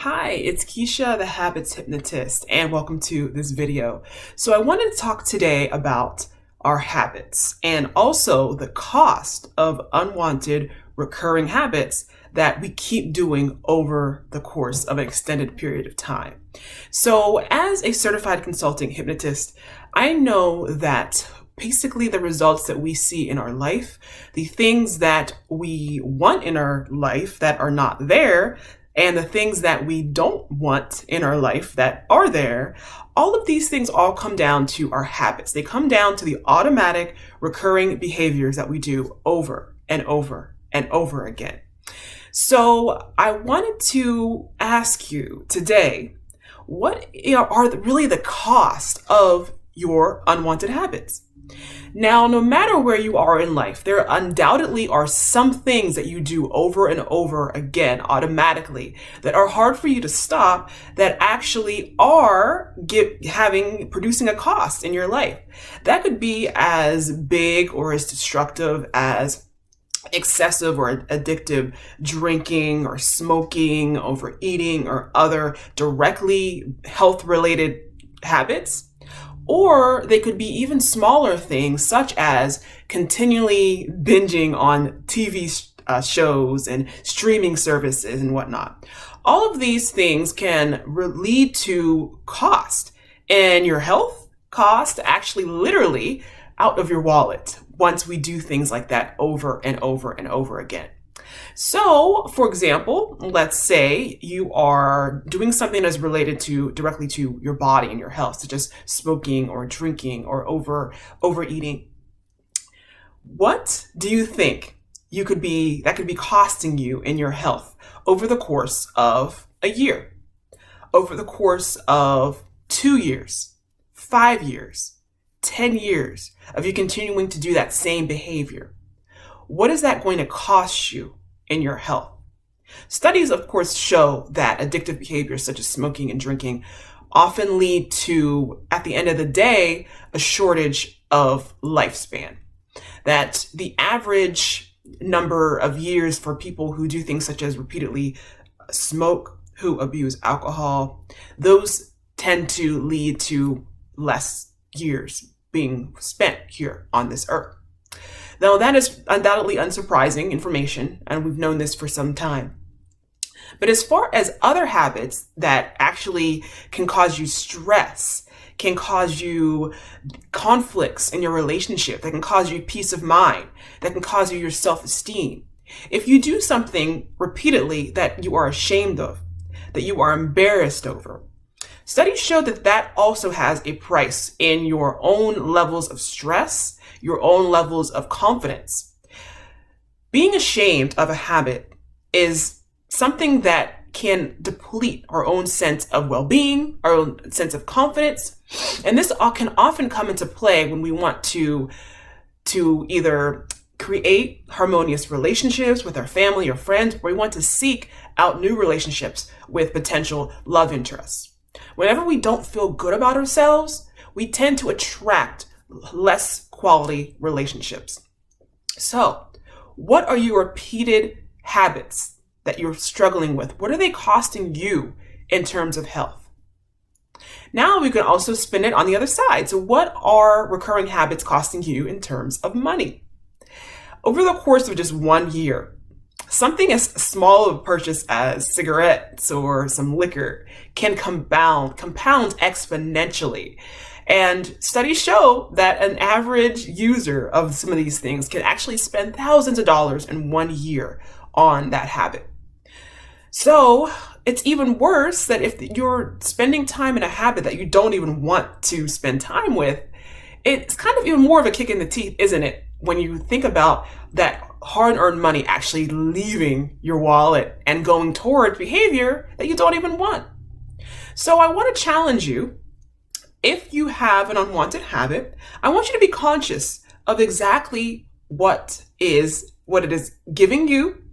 Hi, it's Keisha, the Habits Hypnotist, and welcome to this video. So I wanted to talk today about our habits and also the cost of unwanted recurring habits that we keep doing over the course of an extended period of time. So as a certified consulting hypnotist, I know that basically the results that we see in our life, the things that we want in our life that are not there, and the things that we don't want in our life that are there, all of these things all come down to our habits. They come down to the automatic recurring behaviors that we do over and over and over again. So I wanted to ask you today, what are really the cost of your unwanted habits? Now, no matter where you are in life, there undoubtedly are some things that you do over and over again automatically that are hard for you to stop, that actually are producing a cost in your life. That could be as big or as destructive as excessive or addictive drinking or smoking, overeating, or other directly health-related habits. Or they could be even smaller things, such as continually binging on TV shows and streaming services and whatnot. All of these things can lead to cost, and your health cost actually literally out of your wallet once we do things like that over and over and over again. So, for example, let's say you are doing something that's related directly to your body and your health, such as smoking or drinking or overeating. What do you think could be costing you in your health over the course of a year, over the course of 2 years, 5 years, 10 years of you continuing to do that same behavior? What is that going to cost you in your health? Studies, of course, show that addictive behaviors such as smoking and drinking often lead to, at the end of the day, a shortage of lifespan. That the average number of years for people who do things such as repeatedly smoke, who abuse alcohol, those tend to lead to less years being spent here on this earth. Now, that is undoubtedly unsurprising information, and we've known this for some time. But as far as other habits that actually can cause you stress, can cause you conflicts in your relationship, that can cause you peace of mind, that can cause you your self-esteem, if you do something repeatedly that you are ashamed of, that you are embarrassed over, studies show that that also has a price in your own levels of stress, your own levels of confidence. Being ashamed of a habit is something that can deplete our own sense of well-being, our own sense of confidence. And this can often come into play when we want to either create harmonious relationships with our family or friends, or we want to seek out new relationships with potential love interests. Whenever we don't feel good about ourselves, we tend to attract less quality relationships. So, what are your repeated habits that you're struggling with? What are they costing you in terms of health? Now we can also spin it on the other side. So what are recurring habits costing you in terms of money? Over the course of just 1 year, something as small of a purchase as cigarettes or some liquor can compound exponentially. And studies show that an average user of some of these things can actually spend thousands of dollars in 1 year on that habit. So it's even worse that if you're spending time in a habit that you don't even want to spend time with, it's kind of even more of a kick in the teeth, isn't it? When you think about that hard-earned money actually leaving your wallet and going toward behavior that you don't even want. So I want to challenge you. If you have an unwanted habit, I want you to be conscious of exactly what it is giving you,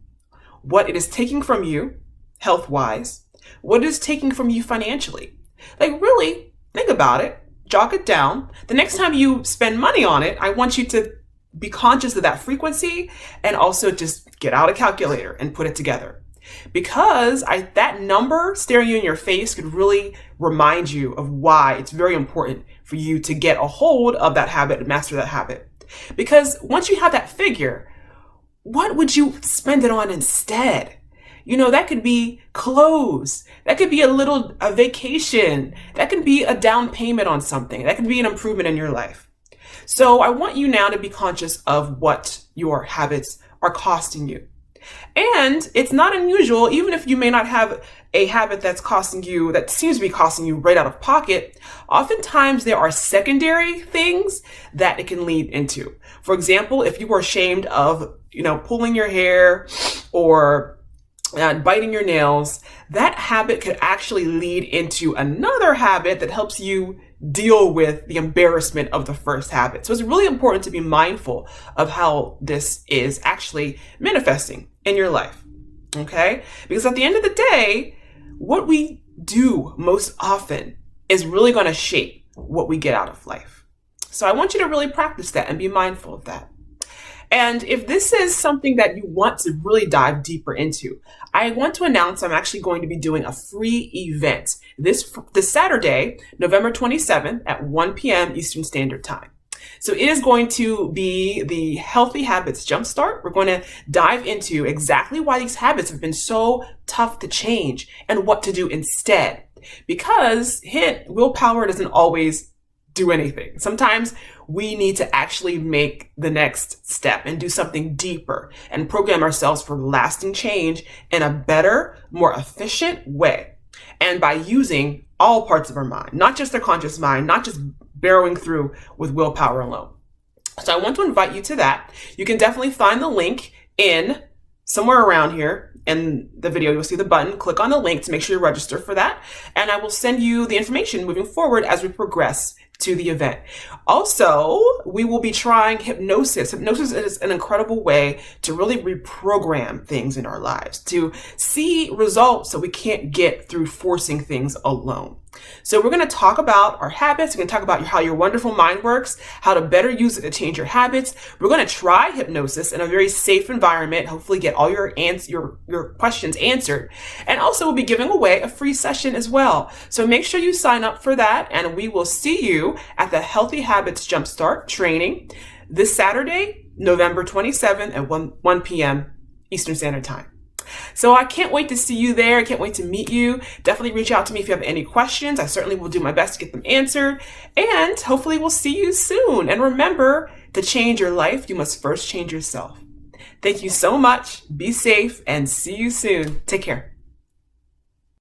what it is taking from you health-wise, what it is taking from you financially. Like, really think about it, jot it down. The next time you spend money on it, I want you to be conscious of that frequency and also just get out a calculator and put it together. because that number staring you in your face could really remind you of why it's very important for you to get a hold of that habit and master that habit. Because once you have that figure, what would you spend it on instead? That could be clothes. That could be a vacation. That could be a down payment on something. That could be an improvement in your life. So I want you now to be conscious of what your habits are costing you. And it's not unusual, even if you may not have a habit that seems to be costing you right out of pocket, oftentimes there are secondary things that it can lead into. For example, if you were ashamed of, pulling your hair or biting your nails, that habit could actually lead into another habit that helps you deal with the embarrassment of the first habit. So it's really important to be mindful of how this is actually manifesting in your life. Okay? Because at the end of the day, what we do most often is really going to shape what we get out of life. So I want you to really practice that and be mindful of that. And if this is something that you want to really dive deeper into, I want to announce I'm actually going to be doing a free event this Saturday, November 27th at 1 p.m. Eastern Standard Time. So it is going to be the Healthy Habits Jumpstart. We're going to dive into exactly why these habits have been so tough to change and what to do instead. Because willpower doesn't always do anything. Sometimes we need to actually make the next step and do something deeper and program ourselves for lasting change in a better, more efficient way. And by using all parts of our mind, not just our conscious mind, not just barreling through with willpower alone. So I want to invite you to that. You can definitely find the link in somewhere around here in the video. You'll see the button. Click on the link to make sure you register for that. And I will send you the information moving forward as we progress to the event. Also, we will be trying hypnosis. Hypnosis is an incredible way to really reprogram things in our lives, to see results so we can't get through forcing things alone. So we're going to talk about our habits. We're going to talk about how your wonderful mind works, how to better use it to change your habits. We're going to try hypnosis in a very safe environment, hopefully get all your questions answered. And also we'll be giving away a free session as well. So make sure you sign up for that, and we will see you at the Healthy Habits Jumpstart training this Saturday, November 27th at 1 p.m. Eastern Standard Time. So I can't wait to see you there. I can't wait to meet you. Definitely reach out to me if you have any questions. I certainly will do my best to get them answered. And hopefully we'll see you soon. And remember, to change your life, you must first change yourself. Thank you so much. Be safe and see you soon. Take care.